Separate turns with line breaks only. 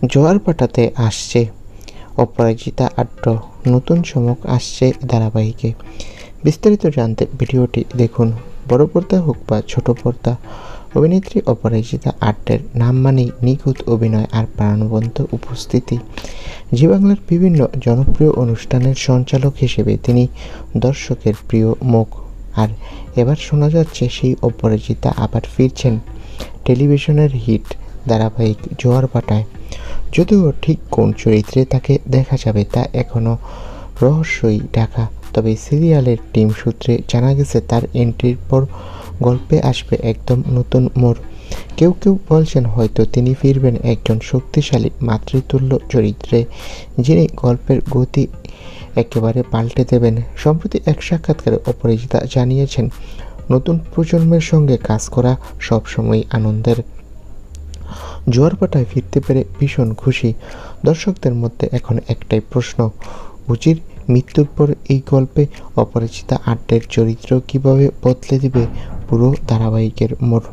জোয়ার ভাটাতে আসছে অপরাজিতা আড্ড, নতুন চমক আসছে ধারাবাহিকে। বিস্তারিত জানতে ভিডিওটি দেখুন। বড় পর্দা হোক বা ছোট পর্দা, অভিনেত্রী অপরাজিতা আড্ডের নাম মানেই নিখুঁত অভিনয় আর প্রাণবন্ত উপস্থিতি। জি বাংলার বিভিন্ন জনপ্রিয় অনুষ্ঠানের সঞ্চালক হিসেবে তিনি দর্শকের প্রিয় মুখ। আর এবার শোনা যাচ্ছে সেই অপরাজিতা আবার ফিরছেন টেলিভিশনের হিট ধারাবাহিক জোয়ার ভাটায়। যদিও ঠিক কোন চরিত্রে তাকে দেখা যাবে তা এখনও রহস্যই ঢাকা, তবে সিরিয়ালের টিম সূত্রে জানা গেছে তার এন্ট্রির পর গল্পে আসবে একদম নতুন মোড়। কেউ কেউ বলছেন হয়তো তিনি ফিরবেন একজন শক্তিশালী মাতৃতুল্য চরিত্রে, যিনি গল্পের গতি একেবারে পাল্টে দেবেন। সম্প্রতি এক সাক্ষাৎকারে অপরাজিতা জানিয়েছেন, নতুন প্রজন্মের সঙ্গে কাজ করা সবসময় আনন্দের। জোয়ার ভাটায় ফিরতে পেরে ভীষণ খুশি। দর্শকদের মধ্যে এখন একটাই প্রশ্ন, উজির মৃত্যুর পর এই গল্পে অপরাজিতা আড্ডের চরিত্র কিভাবে বদলে দিবে পুরো ধারাবাহিকের মোড়।